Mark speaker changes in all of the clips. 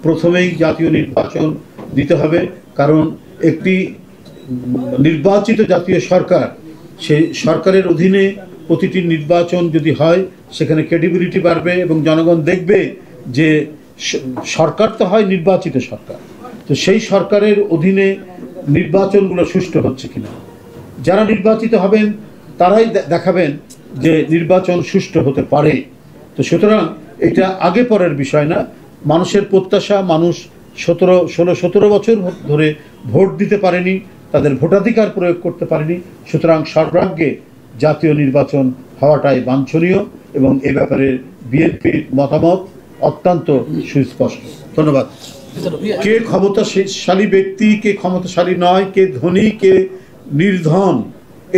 Speaker 1: প্রথমেই জাতীয় নির্বাচন দিতে হবে, কারণ একটি নির্বাচিত জাতীয় সরকার, সেই সরকারের অধীনে প্রতিটি নির্বাচন যদি হয় সেখানে ক্রেডিবিলিটি বাড়বে এবং জনগণ দেখবে যে সরকার তো হয় নির্বাচিত সরকার, তো সেই সরকারের অধীনে নির্বাচনগুলো সুষ্ঠু হচ্ছে কিনা। যারা নির্বাচিত হবেন তারাই দেখাবেন যে নির্বাচন সুষ্ঠু হতে পারে। তো সুতরাং এটা আগে পরের বিষয় না, মানুষের প্রত্যাশা, মানুষ 16-17 বছর ধরে ভোট দিতে পারেনি, তাদের ভোটাধিকার প্রয়োগ করতে পারেনি। সুতরাং সর্বাগ্রে জাতীয় নির্বাচন হওয়াটাই বাঞ্ছনীয় এবং এ ব্যাপারে বিএনপির মতামত অত্যন্ত সুস্পষ্ট। ধন্যবাদ। কে ক্ষমতাশালী ব্যক্তি, কে ক্ষমতাশালী নয়, কে ধনী, কে নির্ধন,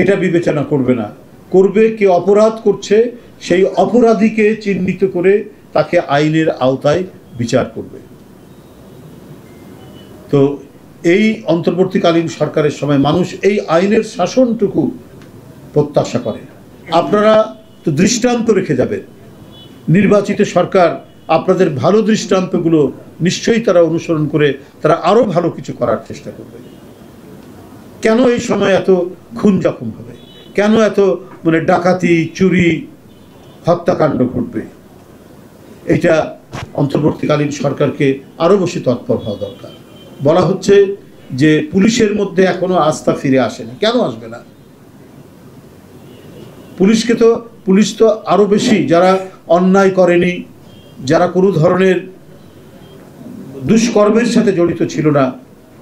Speaker 1: এটা বিবেচনা করবে না, করবে কে অপরাধ করছে সেই অপরাধীকে চিহ্নিত করে তাকে আইনের আওতায় বিচার করবে। তো এই অন্তর্বর্তীকালীন সরকারের সময় মানুষ এই আইনের শাসনটুকু প্রত্যাশা করে। আপনারা তো দৃষ্টান্ত রেখে যাবেন, নির্বাচিত সরকার আপনাদের ভালো দৃষ্টান্তগুলো নিশ্চয়ই তারা অনুসরণ করে তারা আরো ভালো কিছু করার চেষ্টা করবে। কেন এই সময় এত খুন জখম হবে, কেন এত ডাকাতি, চুরি, হত্যাকাণ্ড ঘটবে, এটা অন্তর্বর্তীকালীন সরকারকে আরো বেশি তৎপর হওয়া দরকার। বলা হচ্ছে যে পুলিশের মধ্যে এখনো আস্থা ফিরে আসেনি, কেন আসবে না? পুলিশ তো আরো বেশি, যারা অন্যায় করেনি, যারা কোনো ধরনের দুষ্কর্মের সাথে জড়িত ছিল না,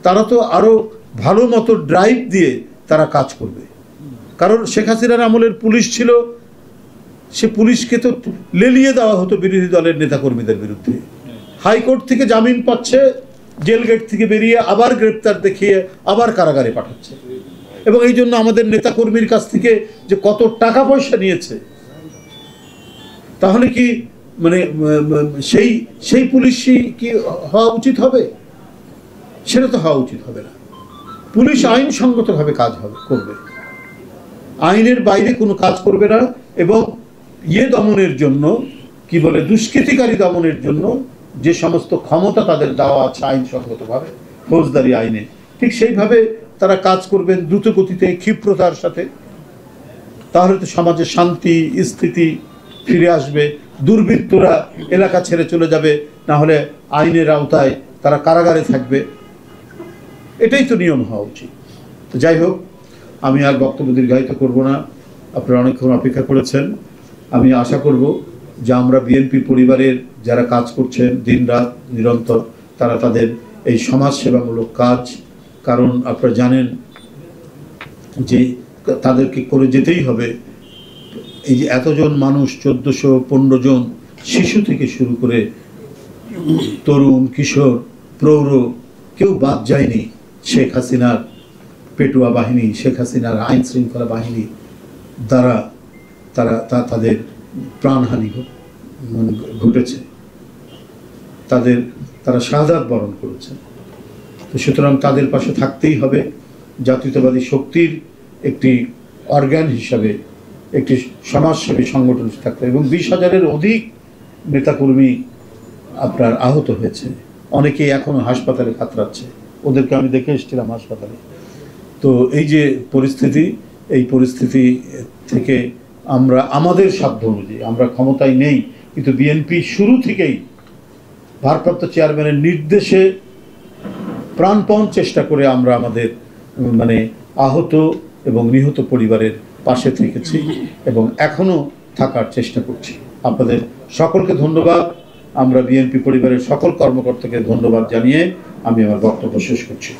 Speaker 1: তারা তো আরো ভালো মতো ড্রাইভ দিয়ে তারা কাজ করবে। কারণ শেখ হাসিনার আমলের পুলিশ ছিল, সে পুলিশকে তো লেলিয়ে দেওয়া হতো বিরোধী দলের নেতাকর্মীদের বিরুদ্ধে। হাইকোর্ট থেকে জামিন পাচ্ছে, জেল গেট থেকে বেরিয়ে আবার গ্রেপ্তার দেখিয়ে আবার কারাগারে পাঠাচ্ছে। এবং এই জন্য আমাদের নেতাকর্মীর কাছ থেকে যে কত টাকা পয়সা নিয়েছে, তাহলে কি সেই পুলিশই কি হওয়া উচিত হবে? সেটা তো হওয়া উচিত হবে না। পুলিশ আইনসঙ্গতভাবে কাজ করবে, আইনের বাইরে কোনো কাজ করবে না। এবং দমনের জন্য দুষ্কৃতিকারী দমনের জন্য যে সমস্ত ক্ষমতা তাদের দেওয়া আছে আইনসঙ্গতভাবে, ফৌজদারি আইনে, ঠিক সেইভাবে তারা কাজ করবেন দ্রুত গতিতে, ক্ষিপ্রতার সাথে। তাহলে তো সমাজে শান্তি স্থিতি ফিরে আসবে, দুর্বৃত্তরা এলাকা ছেড়ে চলে যাবে, না হলে আইনের আওতায় তারা কারাগারে থাকবে। এটাই তো নিয়ম হওয়া উচিত। তো যাই হোক, আমি আর বক্তব্য দীর্ঘায়িত করব না, আপনারা অনেকক্ষণ অপেক্ষা করেছেন। আমি আশা করব যে আমরা বিএনপি পরিবারের যারা কাজ করছেন দিনরাত নিরন্তর, তারা তাদের এই সমাজসেবামূলক কাজ, কারণ আপনারা জানেন যে তাদেরকে করে যেতেই হবে। এই যে এতজন মানুষ, 1415 জন, শিশু থেকে শুরু করে তরুণ, কিশোর, প্রৌঢ়, কেউ বাদ যায়নি। শেখ হাসিনার পেটুয়া বাহিনী, শেখ হাসিনার আইন শৃঙ্খলা বাহিনী দ্বারা তাদের প্রাণহানি ঘটেছে, তারা শাহাদাত বরণ করেছে। তো সুতরাং তাদের পাশে থাকতেই হবে। জাতীয়তাবাদী শক্তির একটি অর্গান হিসাবে একটি সমাজসেবী সংগঠন থাকতে, এবং 20,000-এর অধিক নেতাকর্মী আপনার আহত হয়েছে, অনেকেই এখনো হাসপাতালে কাতরাচ্ছে, ওদেরকে আমি দেখে এসেছিলাম হাসপাতালে। তো এই যে পরিস্থিতি, এই পরিস্থিতি থেকে আমরা আমাদের সাধ্য অনুযায়ী, আমরা ক্ষমতায় নেই, কিন্তু বিএনপি শুরু থেকেই ভারপ্রাপ্ত চেয়ারম্যানের নির্দেশে প্রাণপণ চেষ্টা করে আমরা আমাদের আহত এবং নিহত পরিবারের পাশে থেকেছি এবং এখনো থাকার চেষ্টা করছি। আপনাদের সকলকে ধন্যবাদ। আমরা বিএনপি পরিবারের সকল কর্মকর্তাকে ধন্যবাদ জানিয়ে আমি আমার বক্তব্য শেষ করছি।